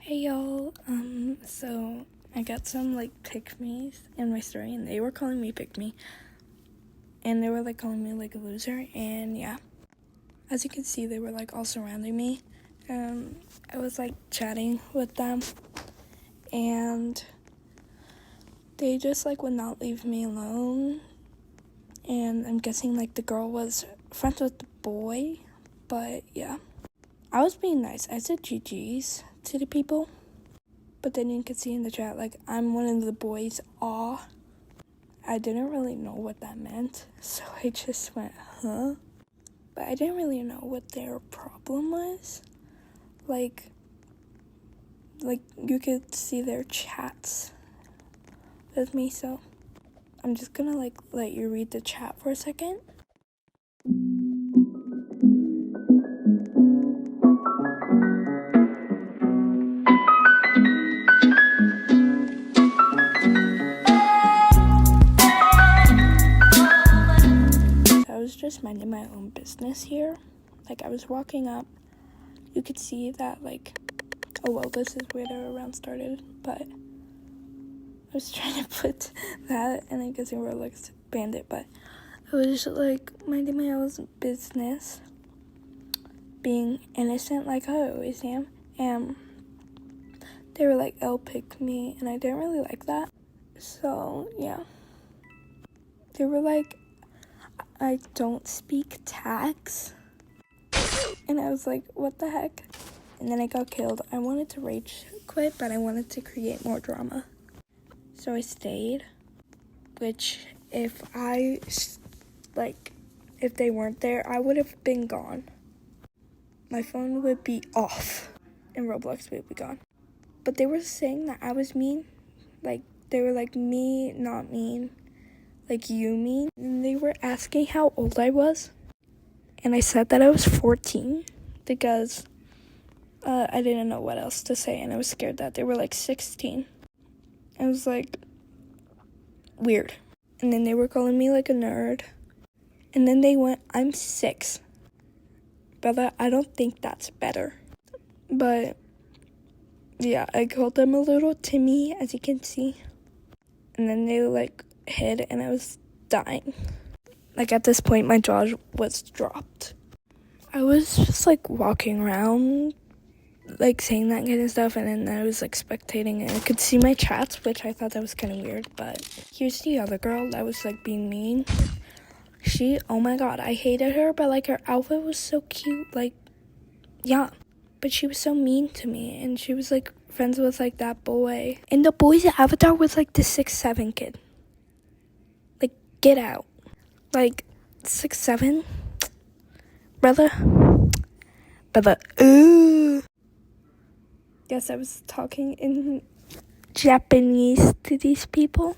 Hey y'all, so I got some pick-me's in my story, and they were calling me pick-me, and they were calling me a loser, and yeah, as you can see, they were all surrounding me. I was chatting with them, and they just would not leave me alone, and I'm guessing the girl was friends with the boy, but yeah, I was being nice. I said GG's to the people. But then you could see in the chat, I'm one of the boys, aw. I didn't really know what that meant, so I just went, huh? But I didn't really know what their problem was. You could see their chats with me, so I'm just gonna, let you read the chat for a second. I was just minding my own business here. I was walking up. You could see that, oh well, this is where the round started, but I was trying to put that, and I guess it were bandit, but I was just minding my own business, being innocent like I always am, and they were "Oh, pick me," and I didn't really like that, so yeah. They were I don't speak tags, and I was what the heck? And then I got killed. I wanted to rage quit, but I wanted to create more drama, so I stayed, which if they weren't there, I would have been gone. My phone would be off, and Roblox would be gone. But they were saying that I was mean. They were me, not mean. You mean. And they were asking how old I was. And I said that I was 14 because I didn't know what else to say. And I was scared that they were 16. I was weird. And then they were calling me a nerd. And then they went, I'm 6. Brother, I don't think that's better. But yeah, I called them a little Timmy, as you can see. And then they hid, and I was dying. At this point, my jaw was dropped. I was just walking around, saying that kind of stuff, and then I was spectating, and I could see my chats, which I thought that was kind of weird. But here's the other girl that was being mean. She, oh my god, I hated her, but her outfit was so cute, yeah. But she was so mean to me, and she was friends with that boy. And the boy's avatar was the 6'7" kid. Get out. 6'7"? Brother, ooh. Yes, I was talking in Japanese to these people.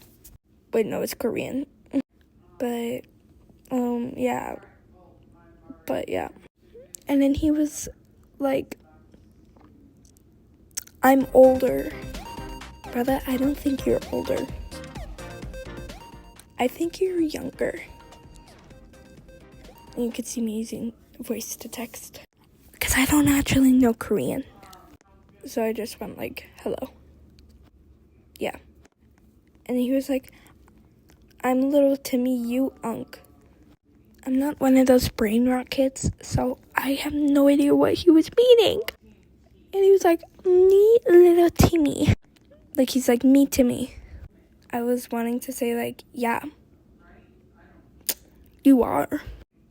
Wait, no, it's Korean. But, yeah. But, yeah. And then he was I'm older. Brother, I don't think you're older. I think you're younger. And you could see me using voice to text. Because I don't actually know Korean. So I just went hello. Yeah. And he was I'm little Timmy, you unk. I'm not one of those brain rot kids, so I have no idea what he was meaning. And he was me little Timmy. He's me Timmy. I was wanting to say yeah, you are.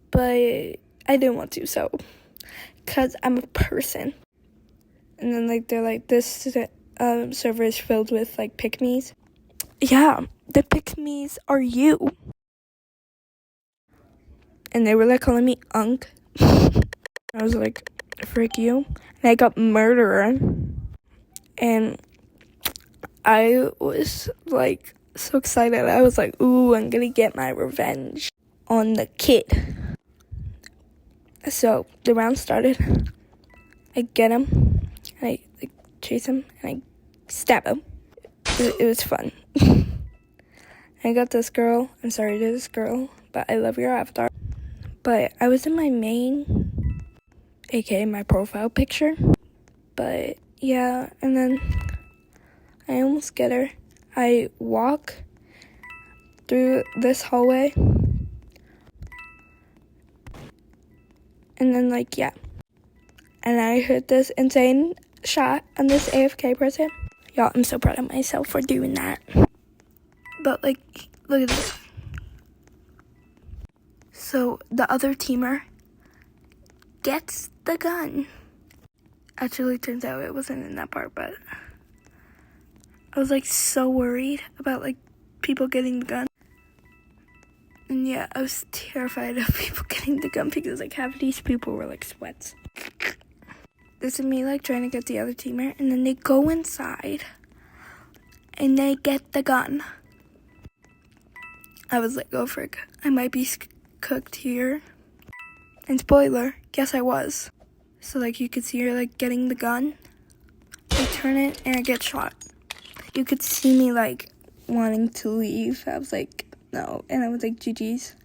But I didn't want to, so, because I'm a person. And then they're this server is filled with pick-me's. Yeah, the pick-me's are you. And they were calling me unk. I was frick you. And I got murderer. And I was so excited. I was ooh, I'm gonna get my revenge on the kid. So the round started. I get him, and I chase him, and I stab him. It was fun. I got this girl. I'm sorry to this girl, but I love your avatar. But I was in my main, aka my profile picture, but Yeah, and then I almost get her. I walk through this hallway, and then yeah. And I heard this insane shot on this AFK person. Y'all, I'm so proud of myself for doing that. But look at this. So the other teamer gets the gun. Actually, turns out it wasn't in that part, but I was so worried about people getting the gun. And yeah, I was terrified of people getting the gun because half of these people were sweats. This is me trying to get the other teamer, and then they go inside and they get the gun. I was oh frick, I might be cooked here. And spoiler, guess I was. So you could see her getting the gun. I turn it and I get shot. You could see me wanting to leave. I was no, and I was GG's.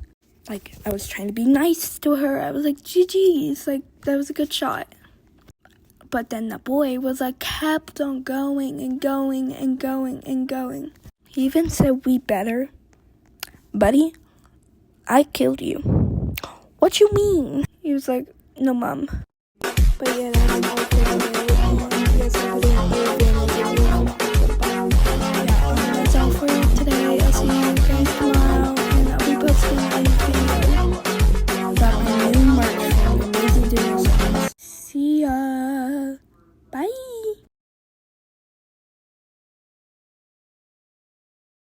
I was trying to be nice to her. I was GG's, that was a good shot. But then the boy was kept on going and going and going and going. He even said, "We better. Buddy, I killed you." "What you mean?" He was "No, Mom." But yeah, that's all for today.